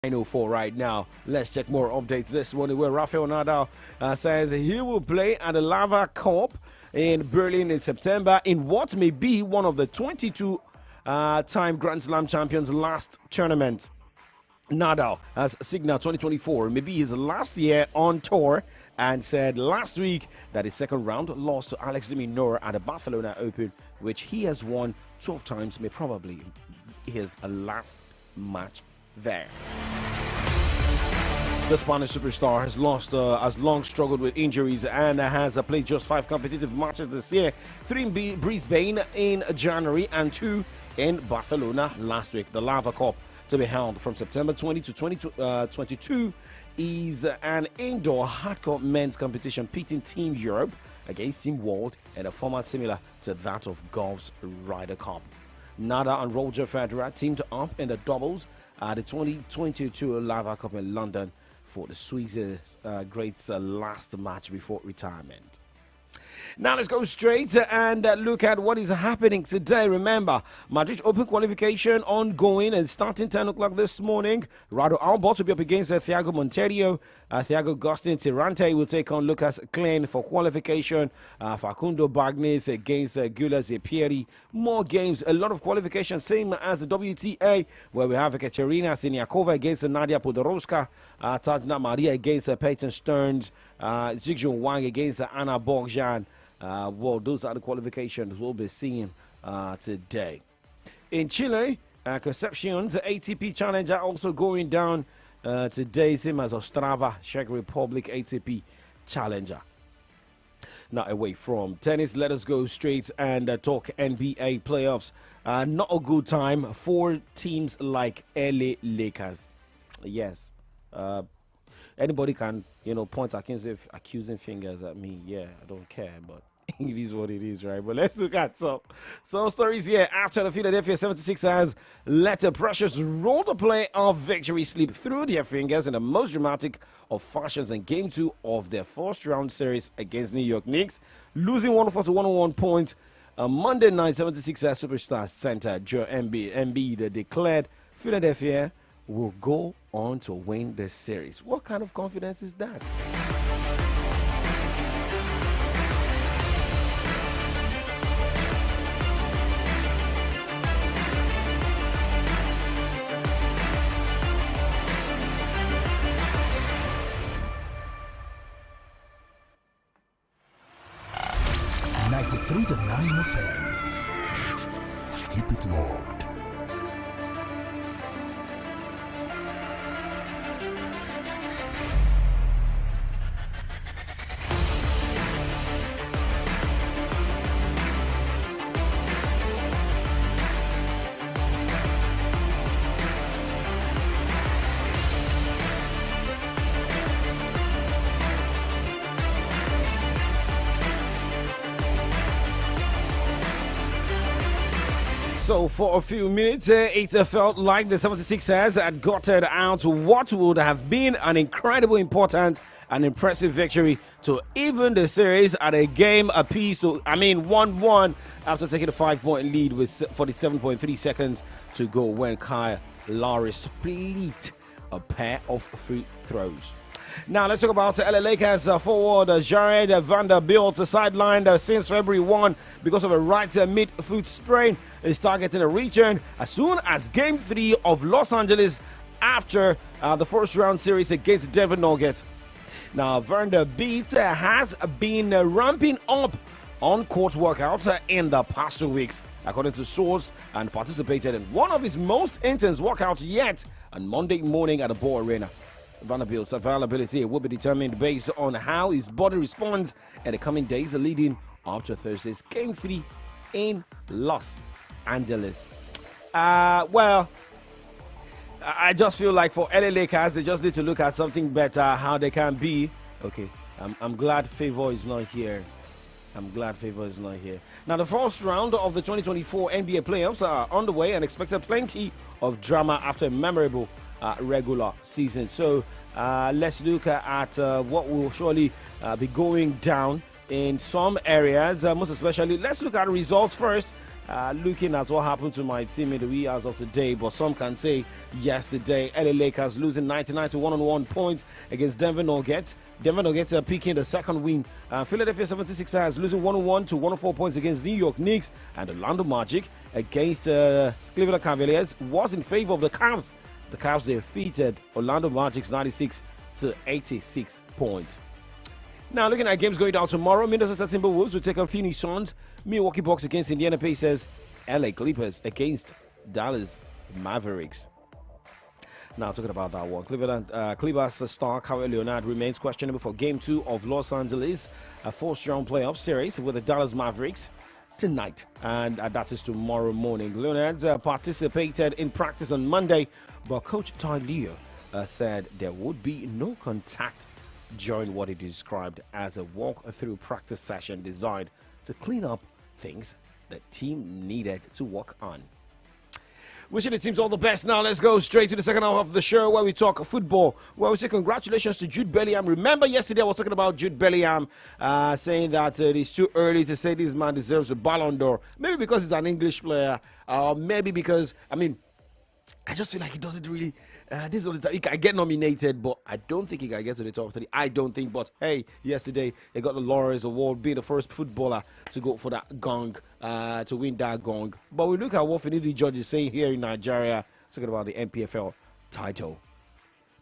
9:04 right now. Let's check more updates this morning where Rafael Nadal says he will play at the Lava Cup in Berlin in September in what may be one of the 22 time Grand Slam champions' last tournament. Nadal has signaled 2024 maybe his last year on tour and said last week that his second round loss to Alex de Minaur at the Barcelona Open, which he has won 12 times, may probably his last match there. The Spanish superstar has long struggled with injuries and has played just 5 competitive matches this year, 3 in Brisbane in January and 2 in Barcelona last week. The Lava Cup, to be held from September 20 to 2022, is an indoor hardcore men's competition pitting Team Europe against Team World in a format similar to that of golf's Ryder Cup. Nadal and Roger Federer teamed up in the doubles at the 2022 Lava Cup in London for the Swiss great's last match before retirement. Now let's go straight and look at what is happening today. Remember, Madrid Open qualification ongoing and starting 10 o'clock this morning. Rado Albot will be up against Thiago Monteiro. Thiago Agustin Tirante will take on Lucas Klein for qualification. Facundo Bagnis against Gula Zepieri. More games, a lot of qualification, same as the WTA, where we have Ekaterina Siniakova against Nadia Podoroska. Tatiana Maria against Peyton Stearns. Zhixuan Wang against Anna Bogjan. Well, those are the qualifications we'll be seeing today. In Chile, Concepcion's ATP Challenger also going down today, same as Ostrava, Czech Republic ATP Challenger. Now, away from tennis, let us go straight and talk NBA playoffs. Not a good time for teams like LA Lakers. Yes. Anybody can, point accusing fingers at me. Yeah, I don't care, but it is what it is, right? But let's look at some stories here. After the Philadelphia 76ers let a precious roller play of victory slip through their fingers in the most dramatic of fashions in Game 2 of their first-round series against New York Knicks, losing 104-101 points. Monday night, 76ers superstar center Joel Embiid declared Philadelphia will go on to win the series. What kind of confidence is that? Three to 9 FM. Keep it locked. So for a few minutes, it felt like the 76ers had gotten out what would have been an incredible, important, and impressive victory to even the series at a game apiece. So, 1-1 after taking a 5-point lead with 47.3 seconds to go when Kyle Lowry split a pair of free throws. Now let's talk about LA Lakers forward Jared Vanderbilt, sidelined since February 1 because of a right mid-foot sprain, is targeting a return as soon as Game 3 of Los Angeles after the first-round series against Denver Nuggets. Now Vanderbilt has been ramping up on-court workouts in the past 2 weeks, according to sources, and participated in one of his most intense workouts yet on Monday morning at the Ball Arena. Vanderbilt's availability will be determined based on how his body responds in the coming days leading up to Thursday's Game 3 in Los Angeles. Well, I just feel like for LA Lakers, they just need to look at something better, how they can be. Okay, I'm glad Favor is not here. Now, the first round of the 2024 NBA playoffs are underway and expected plenty of drama after a memorable regular season. So let's look at what will surely be going down in some areas, most especially. Let's look at results first. Looking at what happened to my team in the wee hours of today, but some can say yesterday, LA Lakers losing 99 to 101 points against Denver Nuggets. Denver Nuggets are picking the second win. Philadelphia 76ers losing 101 to 104 points against New York Knicks, and Orlando Magic against Cleveland Cavaliers was in favor of the Cavs. The Cavs defeated Orlando Magic's 96 to 86 points. Now, looking at games going down tomorrow, Minnesota Timberwolves will take on Phoenix Suns, Milwaukee Bucks against Indiana Pacers, LA Clippers against Dallas Mavericks. Now, talking about that one, Clippers star Kawhi Leonard remains questionable for Game 2 of Los Angeles, a fourth-round playoff series with the Dallas Mavericks tonight, and that is tomorrow morning. Leonard participated in practice on Monday, but Coach Ty Lue said there would be no contact during what he described as a walk-through practice session designed to clean up things the team needed to work on. Wishing the teams all the best. Now let's go straight to the second half of the show where we talk football, where we say congratulations to Jude Bellingham. Remember yesterday I was talking about Jude Bellingham saying that it is too early to say this man deserves a Ballon d'Or. Maybe because he's an English player, maybe because, I just feel like he doesn't really. This is all the time. He can get nominated, but I don't think he can get to the top 30. I don't think. But hey, yesterday he got the Laurels Award, being the first footballer to go for that gong, to win that gong. But we look at what Finidi George is saying here in Nigeria, talking about the NPFL title.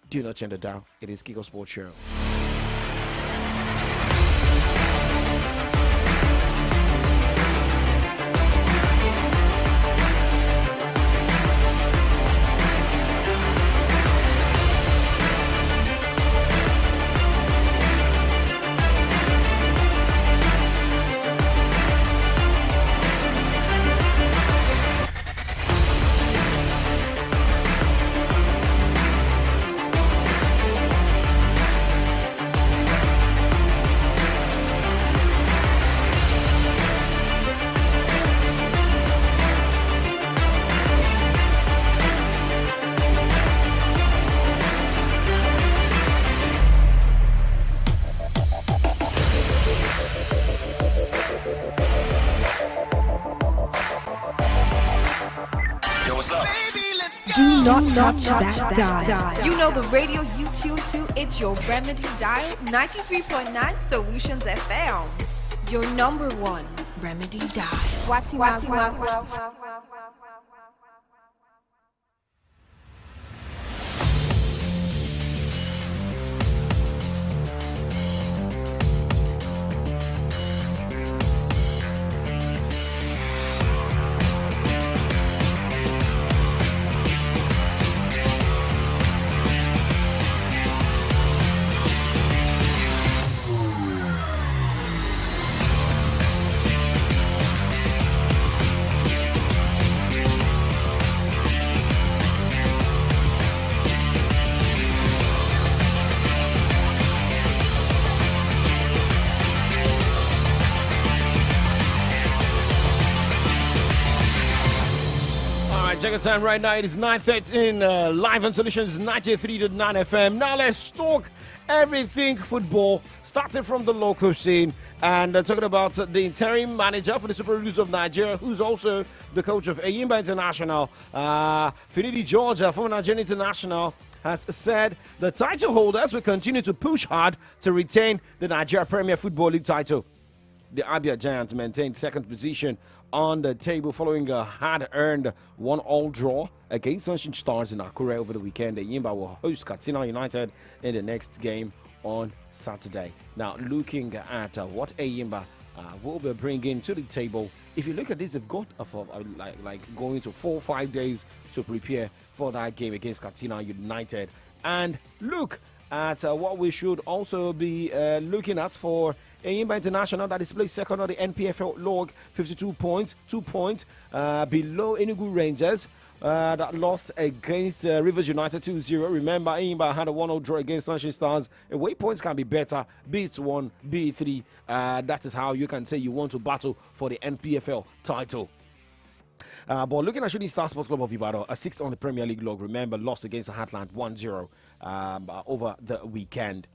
Do not change it down. It is Kiko Sports Show. Touch that dial. You know the radio you tune to, it's your Remedy dial, 93.9 Solutions FM. Your number one Remedy dial. What's Check the time right now. It is 9:13. Live on Solutions 93.9 FM. Now let's talk everything football, starting from the local scene and talking about the interim manager for the Super Eagles of Nigeria, who's also the coach of Eyimba International. Finidi George, former Nigerian international, has said the title holders will continue to push hard to retain the Nigeria Premier Football League title. The Abia Giants maintained second position on the table following a hard-earned 1-1 draw against Sunshine Stars in Akure over the weekend. Eyimba will host Katsina United in the next game on Saturday. Now, looking at what Eyimba will be bringing to the table, if you look at this, they've got like going to 4 or 5 days to prepare for that game against Katsina United. And look at what we should also be looking at for Eyimba International, that is placed second on the NPFL log, 52 points, 2 points below Enugu Rangers that lost against Rivers United 2-0. Remember, Eyimba had a 1-0 draw against Sunshine Stars. Away points can be better. Beats 1, beat 3. That is how you can say you want to battle for the NPFL title. But looking at Shooting Star Sports Club of Ibadan, a sixth on the Premier League log, remember, lost against Heartland 1-0 over the weekend.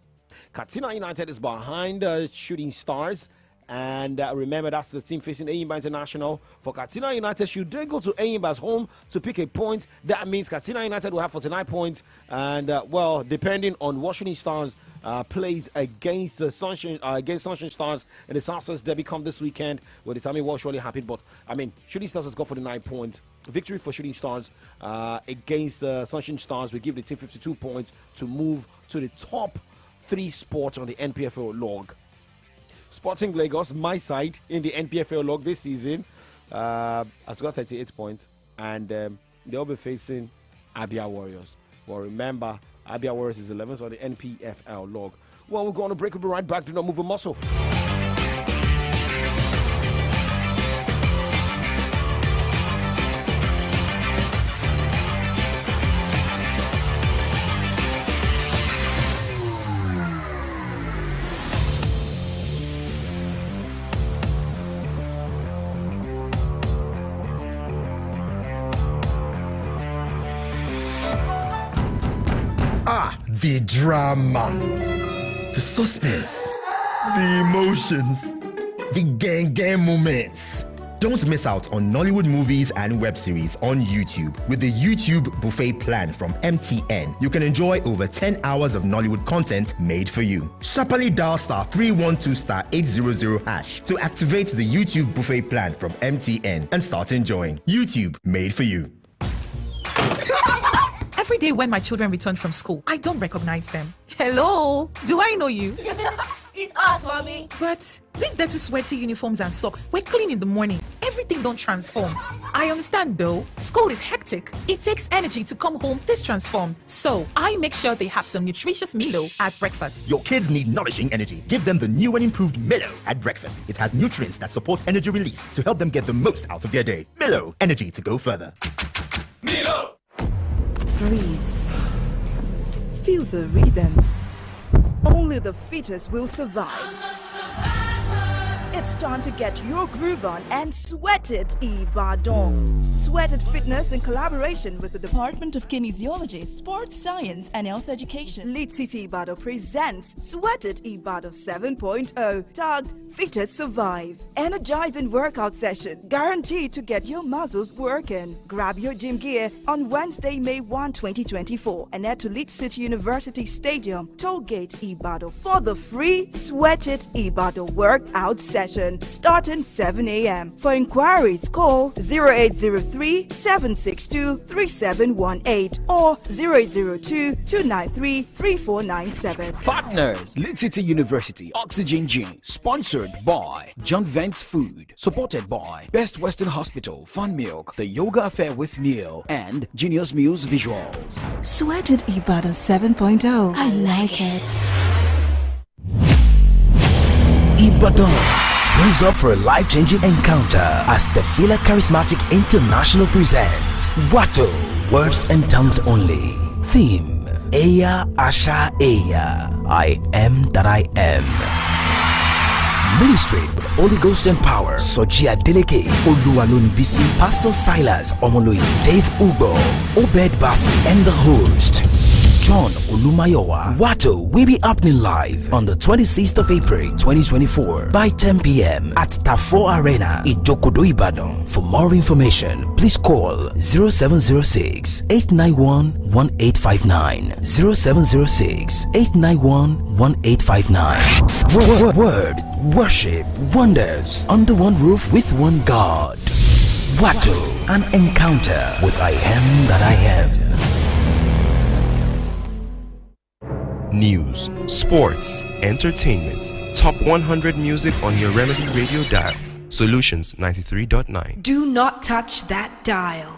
Katsina United is behind Shooting Stars And remember, that's the team facing Enyimba International. For Katsina United, should they go to Enyimba's home to pick a point, that means Katsina United will have 49 points. And, well, depending on what Shooting Stars plays against the Sunshine Stars in the Southwest Derby come this weekend, will determine what surely happened. But, I mean, Shooting Stars has got 49 points. Victory for Shooting Stars against the Sunshine Stars will give the team 52 points to move to the top 3 spots on the NPFL log. Sporting Lagos, my side in the NPFL log this season, has got 38 points, and they'll be facing Abia Warriors. Well, remember, Abia Warriors is 11th on the NPFL log. Well, we're going to break. We'll be right back. Do not move a muscle. The drama, the suspense, the emotions, the gang moments. Don't miss out on Nollywood movies and web series on YouTube with the YouTube Buffet plan from MTN. You can enjoy over 10 hours of Nollywood content made for you. Sharply dial *312*800# to activate the YouTube Buffet plan from MTN and start enjoying. YouTube made for you. Every day when my children return from school, I don't recognize them. Hello, do I know you? It's us, mommy. But these dirty, sweaty uniforms and socks were clean in the morning. Everything don't transform. I understand though. School is hectic. It takes energy to come home this transformed. So I make sure they have some nutritious Milo at breakfast. Your kids need nourishing energy. Give them the new and improved Milo at breakfast. It has nutrients that support energy release to help them get the most out of their day. Milo, energy to go further. Milo! Breathe. Feel the rhythm. Only the fittest will survive. It's time to get your groove on and sweat it, Ibadan. Sweat It Fitness in collaboration with the Department of Kinesiology, Sports Science and Health Education. Lead City Ibadan presents Sweat It Ibadan 7.0, tagged Fit It Survive. Energizing workout session, guaranteed to get your muscles working. Grab your gym gear on Wednesday, May 1, 2024 and head to Lead City University Stadium, Tollgate, Ibadan for the free Sweat It Ibadan workout session starting 7 a.m. For inquiries, call 0803-762-3718 or 0802-293-3497. Partners, Lead City University, Oxygen Gym, sponsored by John Vance Food, supported by Best Western Hospital, Fun Milk, The Yoga Affair with Neil, and Genius Muse Visuals. Sweat It Ibadan 7.0. I like it. Ibadan brings up for a life-changing encounter as the Fila Charismatic International presents Wato, Words and Tongues Only. Theme, Eya Asha Eya, I am that I am. Ministry with Holy Ghost and Power, Soji Adeleke, Oluwaloni Bisi, Pastor Silas Omoloyi, Dave Ugo, Obed Basi, and the host, John Olumayowa. Wato will be happening live on the 26th of April 2024 by 10 p.m. at Tafo Arena, Ijokodo, Ibadan. For more information, please call 0706-891-1859, 0706-891-1859. Word, worship, wonders under one roof with one God. Wato, an encounter with I am that I am. News, sports, entertainment, top 100 music on your Remedy Radio dial. Solutions 93.9. Do not touch that dial.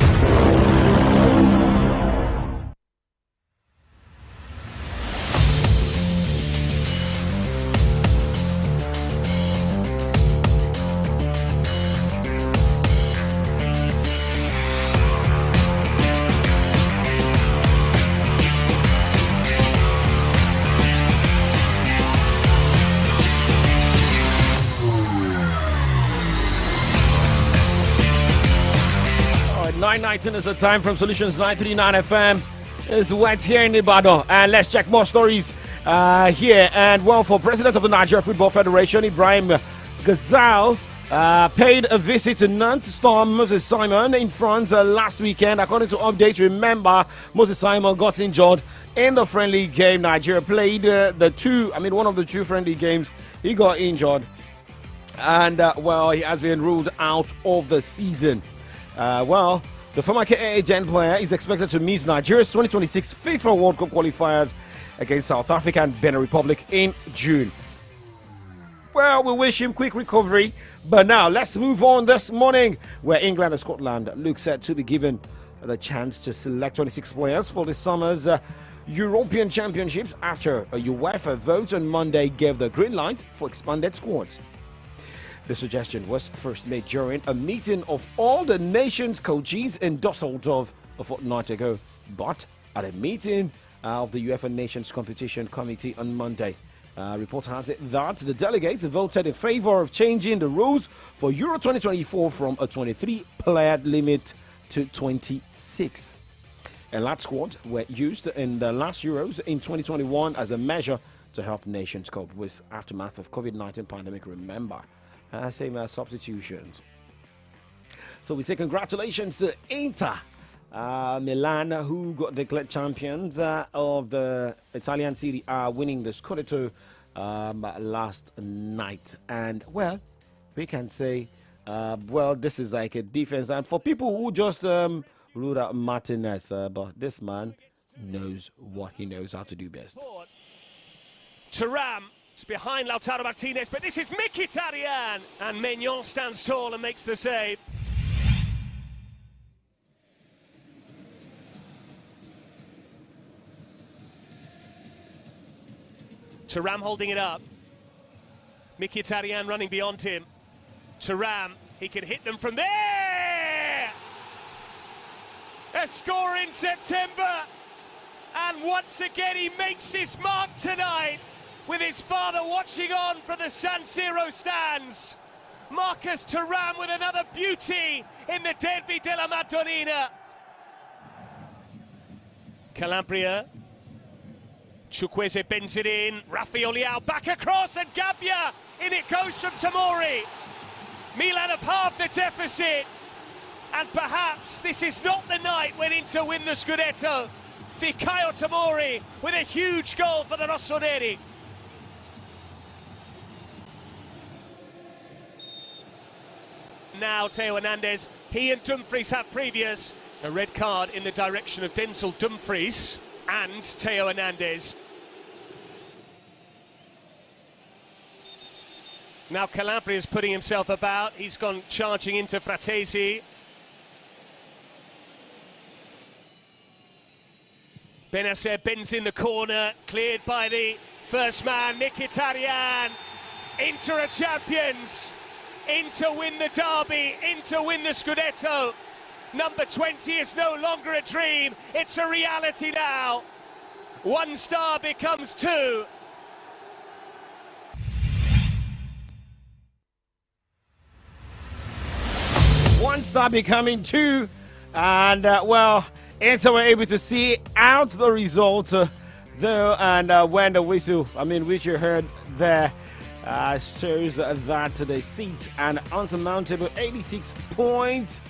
All right, 9:19 is the time from Solutions 939 FM. It's wet here in Ibadan, and let's check more stories here. And well, for President of the Nigeria Football Federation, Ibrahim Gazal paid a visit to Nantes star Moses Simon in France last weekend. According to updates, remember, Moses Simon got injured in the friendly game. Nigeria played one of the two friendly games. He got injured, and he has been ruled out of the season. The former KA player is expected to miss Nigeria's 2026 FIFA World Cup qualifiers against South Africa and Benin Republic in June. Well, we wish him quick recovery. But now, let's move on this morning, where England and Scotland look set to be given the chance to select 26 players for this summer's European Championships after a UEFA vote on Monday gave the green light for expanded squads. The suggestion was first made during a meeting of all the nation's coaches in Dusseldorf a fortnight ago, but at a meeting of the UEFA Nations Competition Committee on Monday. Report has it that the delegates voted in favor of changing the rules for Euro 2024 from a 23-player limit to 26. A large squad were used in the last Euros in 2021 as a measure to help nations cope with aftermath of COVID-19 pandemic. Remember, same substitutions. So we say congratulations to Inter Milan, who got declared champions of the Italian Serie A, winning the Scudetto last night. And, well, we can say, this is like a defense. And for people who just ruled out Martinez, but this man knows what he knows how to do best. Thuram, it's behind Lautaro Martinez, but this is Mkhitaryan. And Maignan stands tall and makes the save. Thuram holding it up. Mkhitaryan running beyond him. Thuram, he can hit them from there! A score in September! And once again he makes his mark tonight, with his father watching on from the San Siro stands. Marcus Thuram with another beauty in the Derby della Madonnina. Calabria. Chukwueze bends it in, Rafael Leao back across, and Gabbia, in it goes from Tomori. Milan have halved the deficit, and perhaps this is not the night when Inter win the Scudetto. Fikayo Tomori with a huge goal for the Rossoneri. Now Theo Hernandez, he and Dumfries have previous. A red card in the direction of Denzel Dumfries and Theo Hernandez. Now Calabria is putting himself about. He's gone charging into Fratesi. Benacer bends in the corner, cleared by the first man, Mkhitaryan. Inter are champions. Inter win the derby. Inter win the Scudetto. Number 20 is no longer a dream. It's a reality now. One star becomes two. One star becoming two, and Inter were able to see out the result though, and when the whistle, which you heard there, shows that they sit an unsurmountable 86 points.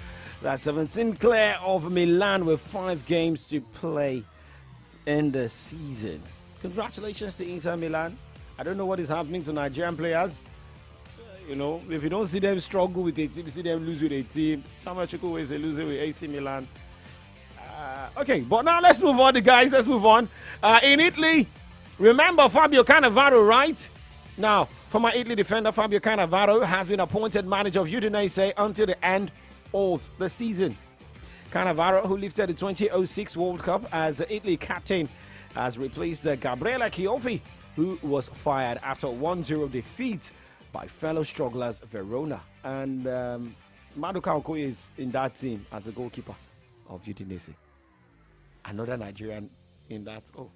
That's 17 clear of Milan with 5 games to play in the season. Congratulations to Inter Milan. I don't know what is happening to Nigerian players. If you don't see them struggle with a team, you see them lose with a team. Samuel Chukwueze is losing with AC Milan. Okay, but now let's move on, guys. Let's move on. In Italy, remember Fabio Cannavaro, right? Now, former Italy defender Fabio Cannavaro has been appointed manager of Udinese until the end of the season. Cannavaro, who lifted the 2006 World Cup as Italy captain, has replaced Gabriele Chioffi, who was fired after a 1-0 defeat by fellow strugglers Verona. And Maduka Okoye is in that team as a goalkeeper of Udinese. Another Nigerian in that. Oh.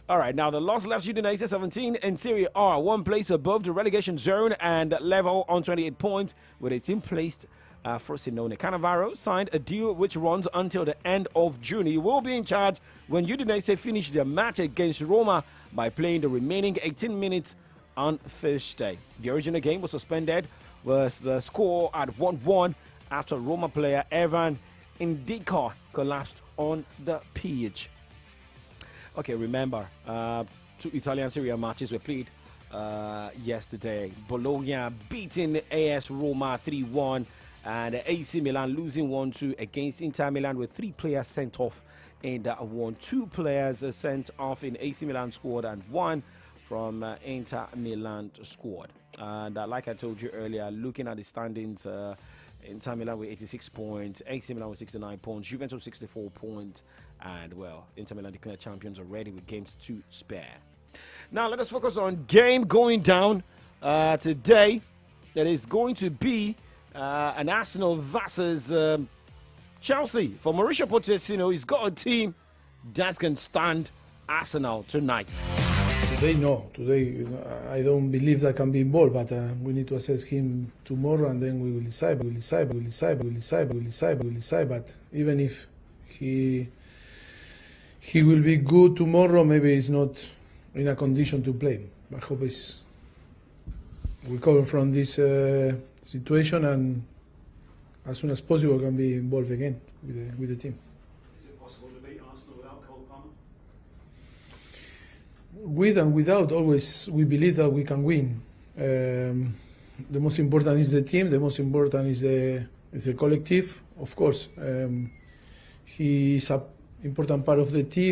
All right, now the loss left Udinese 17 in Serie A, 1 place above the relegation zone and level on 28 points with a team placed Frosinone. Cannavaro signed a deal which runs until the end of June. He will be in charge when Udinese finish their match against Roma by playing the remaining 18 minutes on Thursday. The original game was suspended with the score at 1-1 after Roma player Evan Ndicka collapsed on the pitch. Okay, remember, 2 Italian Serie A matches were played yesterday. Bologna beating AS Roma 3-1 and AC Milan losing 1-2 against Inter Milan with 3 players sent off in that one. 2 players sent off in AC Milan squad and 1 from Inter Milan squad. And like I told you earlier, looking at the standings, Inter Milan with 86 points, AC Milan with 69 points, Juventus 64 points, and well, Inter Milan declared champions already with games to spare. Now let us focus on game going down today. That is going to be an Arsenal versus Chelsea. For Mauricio Pochettino, he's got a team that can stand Arsenal tonight. Today, no. Today, I don't believe that can be involved, but we need to assess him tomorrow and then we will decide. But even if he will be good tomorrow, maybe he's not in a condition to play. I hope he's recover from this situation and as soon as possible can be involved again with the team. Is it possible to beat Arsenal without Cole Palmer? With and without, always we believe that we can win. The most important is the team. The most important is the collective. Of course, he is an important part of the team.